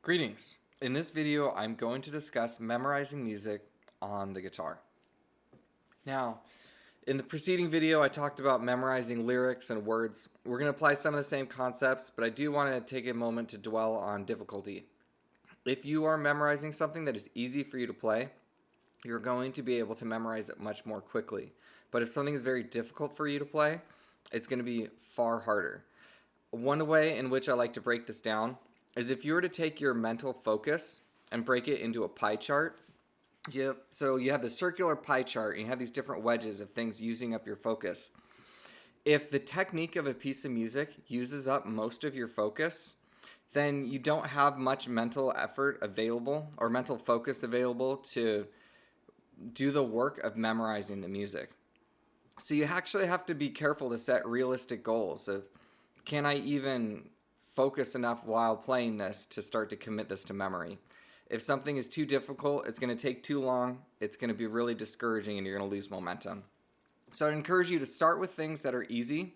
Greetings. In this video, I'm going to discuss memorizing music on the guitar. Now, in the preceding video, I talked about memorizing lyrics and words. We're going to apply some of the same concepts, but I do want to take a moment to dwell on difficulty. If you are memorizing something that is easy for you to play, you're going to be able to memorize it much more quickly. But if something is very difficult for you to play, it's going to be far harder. One way in which I like to break this down is if you were to take your mental focus and break it into a pie chart. So you have the circular pie chart and you have these different wedges of things using up your focus. If the technique of a piece of music uses up most of your focus, then you don't have much mental effort available or mental focus available to do the work of memorizing the music. So you actually have to be careful to set realistic goals of, can I even focus enough while playing this to start to commit this to memory? If something is too difficult, it's going to take too long, it's going to be really discouraging and you're going to lose momentum. So I'd encourage you to start with things that are easy.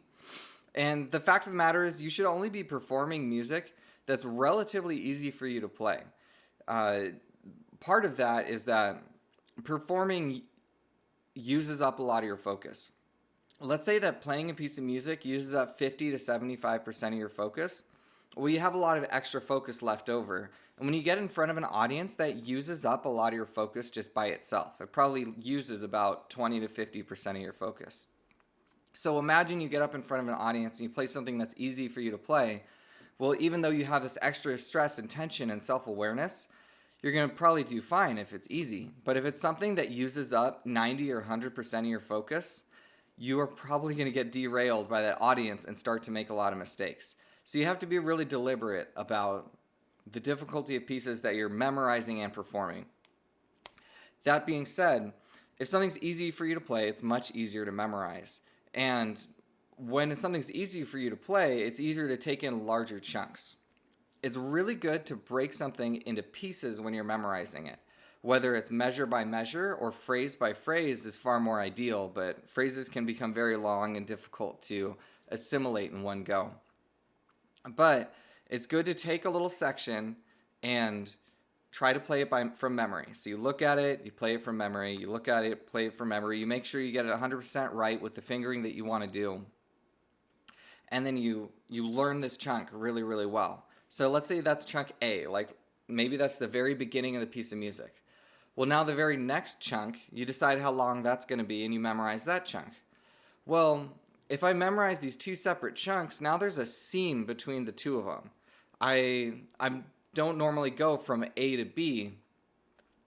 And the fact of the matter is you should only be performing music that's relatively easy for you to play. Part of that is that performing uses up a lot of your focus. Let's say that playing a piece of music uses up 50 to 75% of your focus. Well, you have a lot of extra focus left over. And when you get in front of an audience, that uses up a lot of your focus just by itself. It probably uses about 20 to 50% of your focus. So imagine you get up in front of an audience and you play something that's easy for you to play. Well, even though you have this extra stress and tension and self-awareness, you're going to probably do fine if it's easy. But if it's something that uses up 90 or 100% of your focus, you are probably going to get derailed by that audience and start to make a lot of mistakes. So you have to be really deliberate about the difficulty of pieces that you're memorizing and performing. That being said, if something's easy for you to play, it's much easier to memorize. And when something's easy for you to play, it's easier to take in larger chunks. It's really good to break something into pieces when you're memorizing it. Whether it's measure by measure or phrase by phrase is far more ideal, but phrases can become very long and difficult to assimilate in one go. But it's good to take a little section and try to play it from memory. So you look at it, you play it from memory, you look at it, play it from memory, you make sure you get it 100% right with the fingering that you want to do. And then you learn this chunk really, really well. So let's say that's chunk A, like maybe that's the very beginning of the piece of music. Well, now the very next chunk, you decide how long that's going to be and you memorize that chunk. Well, if I memorize these two separate chunks, now there's a seam between the two of them. I don't normally go from A to B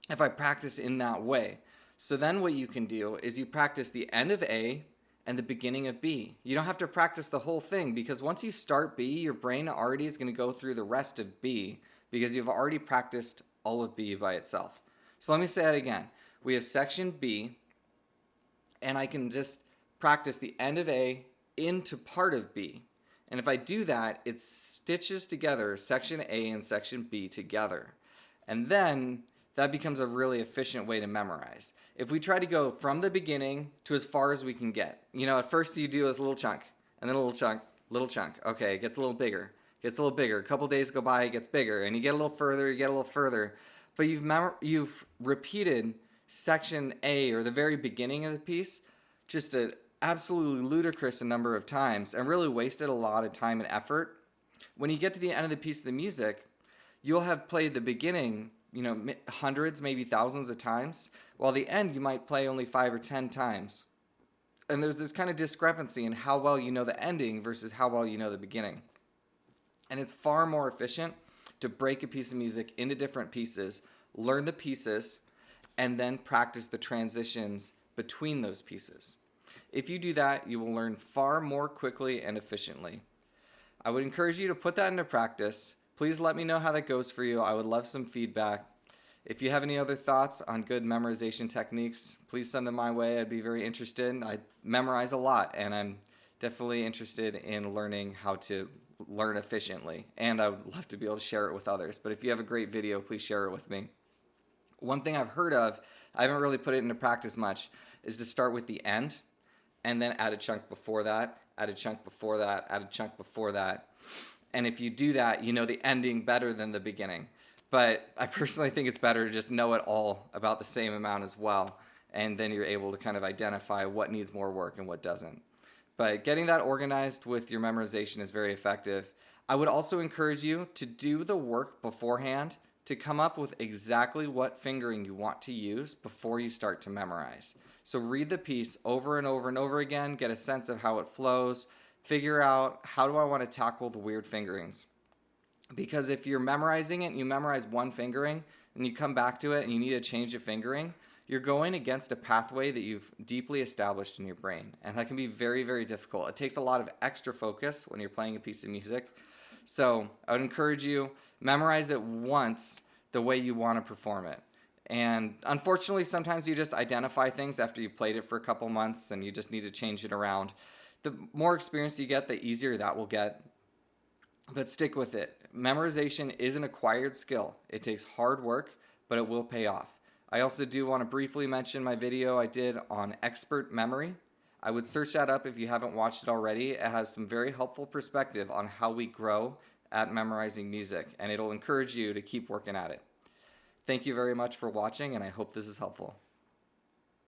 if I practice in that way. So then what you can do is you practice the end of A and the beginning of B. You don't have to practice the whole thing because once you start B, your brain already is going to go through the rest of B because you've already practiced all of B by itself. So let me say that again. We have section B, and I can just practice the end of A into part of B. And if I do that, it stitches together section A and section B together. And then that becomes a really efficient way to memorize. If we try to go from the beginning to as far as we can get, at first you do this little chunk, and then a little chunk, little chunk. Okay, it gets a little bigger, gets a little bigger. A couple days go by, it gets bigger, and you get a little further, you get a little further. But you've repeated section A or the very beginning of the piece just an absolutely ludicrous number of times and really wasted a lot of time and effort. When you get to the end of the piece of the music, you'll have played the beginning, hundreds, maybe thousands of times, while the end you might play only 5 or 10 times. And there's this kind of discrepancy in how well you know the ending versus how well you know the beginning. And it's far more efficient to break a piece of music into different pieces, learn the pieces, and then practice the transitions between those pieces. If you do that, you will learn far more quickly and efficiently. I would encourage you to put that into practice. Please let me know how that goes for you. I would love some feedback. If you have any other thoughts on good memorization techniques, please send them my way. I'd be very interested. I memorize a lot, and I'm definitely interested in learning how to learn efficiently. And I would love to be able to share it with others. But if you have a great video, please share it with me. One thing I've heard of, I haven't really put it into practice much, is to start with the end and then add a chunk before that, add a chunk before that, add a chunk before that. And if you do that, you know the ending better than the beginning. But I personally think it's better to just know it all about the same amount as well. And then you're able to kind of identify what needs more work and what doesn't. But getting that organized with your memorization is very effective. I would also encourage you to do the work beforehand to come up with exactly what fingering you want to use before you start to memorize. So read the piece over and over and over again, get a sense of how it flows, figure out how do I want to tackle the weird fingerings. Because if you're memorizing it and you memorize one fingering and you come back to it and you need to change a fingering, you're going against a pathway that you've deeply established in your brain. And that can be very, very difficult. It takes a lot of extra focus when you're playing a piece of music. So I would encourage you, memorize it once the way you want to perform it. And unfortunately, sometimes you just identify things after you played it for a couple months and you just need to change it around. The more experience you get, the easier that will get. But stick with it. Memorization is an acquired skill. It takes hard work, but it will pay off. I also do want to briefly mention my video I did on expert memory. I would search that up if you haven't watched it already. It has some very helpful perspective on how we grow at memorizing music, and it'll encourage you to keep working at it. Thank you very much for watching, and I hope this is helpful.